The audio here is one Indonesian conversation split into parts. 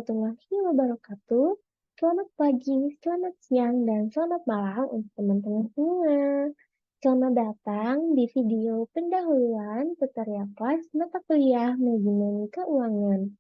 warahmatullahi wabarakatuh. Selamat pagi, selamat siang, dan selamat malam untuk teman-teman semua. Selamat datang di video pendahuluan tutorial kelas mata kuliah manajemen keuangan.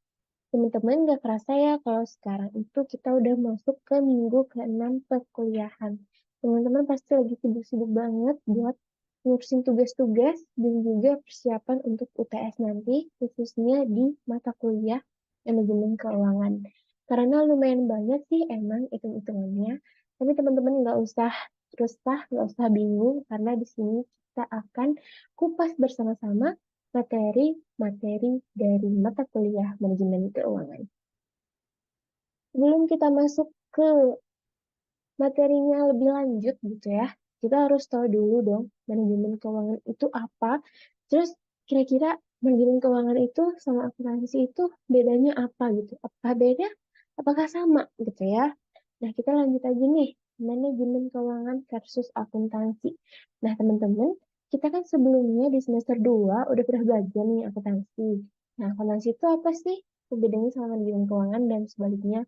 Teman-teman gak kerasa ya kalau sekarang itu kita udah masuk ke minggu ke-6 perkuliahan. Teman-teman pasti lagi sibuk-sibuk banget buat ngurusin tugas-tugas dan juga persiapan untuk UTS nanti, khususnya di mata kuliah manajemen keuangan. Karena lumayan banyak sih emang hitung-hitungannya, tapi teman-teman nggak usah resah, nggak usah bingung, karena di sini kita akan kupas bersama-sama materi-materi dari mata kuliah manajemen keuangan. Sebelum kita masuk ke materinya lebih lanjut gitu ya, kita harus tahu dulu dong manajemen keuangan itu apa. Terus kira-kira manajemen keuangan itu sama akuntansi itu bedanya apa gitu? Apakah beda? Apakah sama gitu ya? Nah, kita lanjut aja nih, manajemen keuangan versus akuntansi. Nah, teman-teman, kita kan sebelumnya di semester 2 udah pernah belajar nih akuntansi. Nah, akuntansi itu apa sih? Bedanya sama manajemen keuangan dan sebaliknya.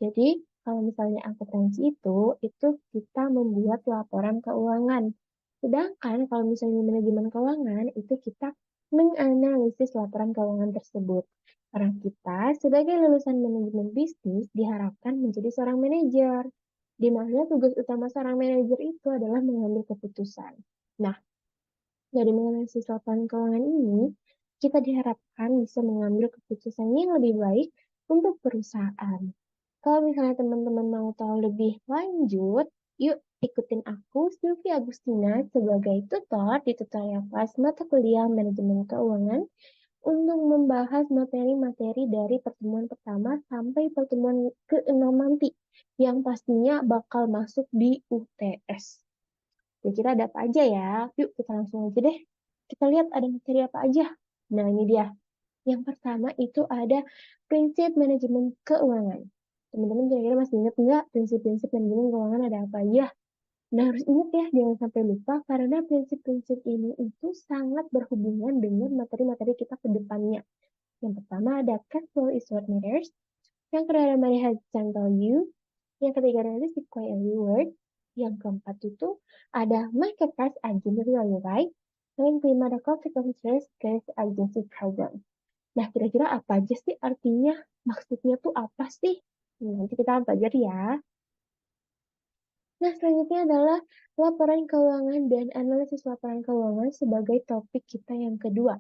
Jadi, kalau misalnya akuntansi itu kita membuat laporan keuangan. Sedangkan kalau misalnya manajemen keuangan, itu kita menganalisis laporan keuangan tersebut. Karena kita sebagai lulusan manajemen bisnis diharapkan menjadi seorang manajer, di mana tugas utama seorang manajer itu adalah mengambil keputusan. Nah, dari menganalisis laporan keuangan ini, kita diharapkan bisa mengambil keputusan yang lebih baik untuk perusahaan. Kalau misalnya teman-teman mau tahu lebih lanjut, yuk ikutin aku, Sylvia Agustina, sebagai tutor di tutorial kelas mata kuliah manajemen keuangan untuk membahas materi-materi dari pertemuan pertama sampai pertemuan ke-6 nanti, yang pastinya bakal masuk di UTS. Kira-kira ada apa aja ya? Yuk kita langsung aja deh. Kita lihat ada materi apa aja. Nah, ini dia. Yang pertama itu ada prinsip manajemen keuangan. Teman-teman kira-kira masih ingat nggak prinsip-prinsip manajemen keuangan ada apa aja? Nah, harus ingat ya, jangan sampai lupa karena prinsip-prinsip ini itu sangat berhubungan dengan materi-materi kita ke depannya. Yang pertama ada cash flow is what matters. Yang kedua ada money has some value. Yang ketiga ada risk require reward. Yang keempat itu ada market price against real right. Yang kelima ada conflict of interest against agency program. Nah, kira-kira apa aja sih artinya? Maksudnya tuh apa sih? Nanti kita akan pelajari ya. Nah, selanjutnya adalah laporan keuangan dan analisis laporan keuangan sebagai topik kita yang kedua.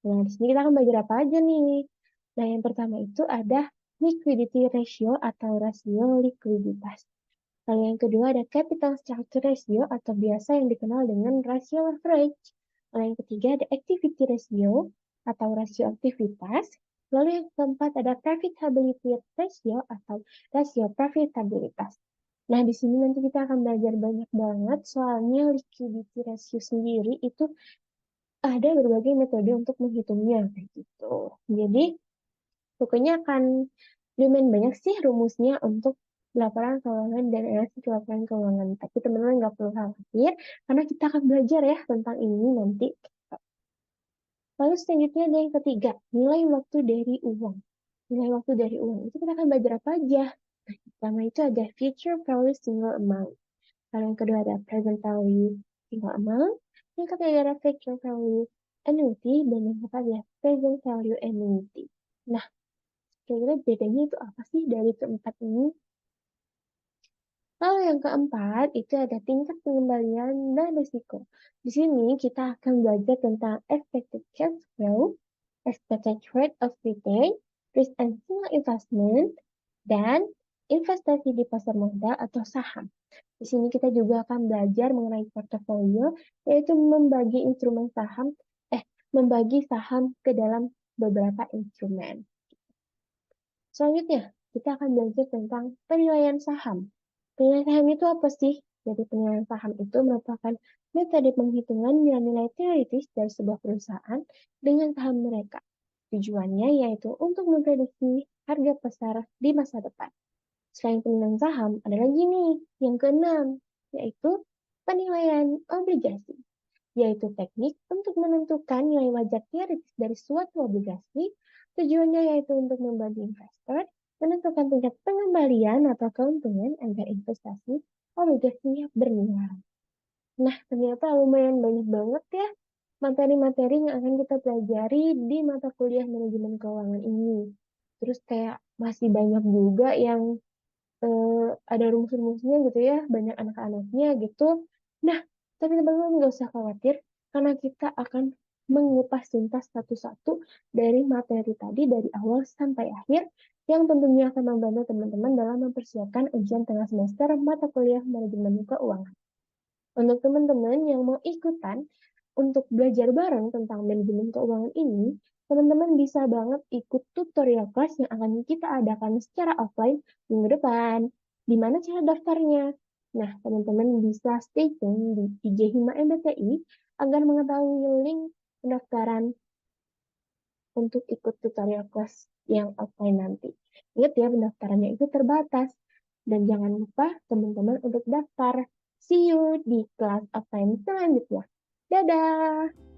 Nah, di sini kita akan belajar apa aja nih? Nah, yang pertama itu ada liquidity ratio atau rasio likuiditas. Lalu yang kedua ada capital structure ratio atau biasa yang dikenal dengan rasio leverage. Lalu yang ketiga ada activity ratio atau rasio aktivitas. Lalu yang keempat ada profitability ratio atau rasio profitabilitas. Nah, di sini nanti kita akan belajar banyak banget soalnya liquidity ratio sendiri itu ada berbagai metode untuk menghitungnya kayak gitu. Jadi, pokoknya akan lumayan banyak sih rumusnya untuk laporan keuangan dan analisis laporan keuangan. Tapi teman-teman nggak perlu khawatir, karena kita akan belajar ya tentang ini nanti. Lalu selanjutnya ada yang ketiga, nilai waktu dari uang. Nilai waktu dari uang itu kita akan belajar apa aja? Nah, pertama itu ada future value single amount. Lalu yang kedua ada present value single amount. Yang ketiga ada future value annuity. Dan yang keempat ada present value annuity. Nah, kira-kira bedanya itu apa sih dari keempat ini? Lalu yang keempat itu ada tingkat pengembalian dan risiko. Di sini kita akan belajar tentang expected cash flow, expected rate of return, risk and single investment, dan investasi di pasar modal atau saham. Di sini kita juga akan belajar mengenai portofolio, yaitu membagi saham ke dalam beberapa instrumen. Selanjutnya, kita akan belajar tentang penilaian saham. Penilaian saham itu apa sih? Jadi penilaian saham itu merupakan metode penghitungan nilai-nilai teoritis dari sebuah perusahaan dengan saham mereka. Tujuannya yaitu untuk memprediksi harga pasar di masa depan. Selain penilaian saham, ada lagi nih yang keenam, yaitu penilaian obligasi, yaitu teknik untuk menentukan nilai wajar teoritis dari suatu obligasi. Tujuannya yaitu untuk membantu investor menentukan tingkat pengembalian atau keuntungan agar investasi obligasinya bernilai. Nah, ternyata lumayan banyak banget ya materi-materi yang akan kita pelajari di mata kuliah manajemen keuangan ini. Terus kayak masih banyak juga yang ada rumus-rumusnya gitu ya, banyak anak-anaknya gitu. Nah, tapi teman-teman nggak usah khawatir, karena kita akan mengupas tuntas satu-satu dari materi tadi dari awal sampai akhir, yang tentunya akan membantu teman-teman dalam mempersiapkan ujian tengah semester mata kuliah manajemen keuangan. Untuk teman-teman yang mau ikutan untuk belajar bareng tentang manajemen keuangan ini, teman-teman bisa banget ikut tutorial kelas yang akan kita adakan secara offline minggu depan. Di mana cara daftarnya? Nah, teman-teman bisa stay tune di IG Hima MBTI agar mengetahui link pendaftaran untuk ikut tutorial kelas yang offline nanti. Ingat ya, pendaftarannya itu terbatas. Dan jangan lupa teman-teman untuk daftar. See you di kelas offline selanjutnya. Dadah!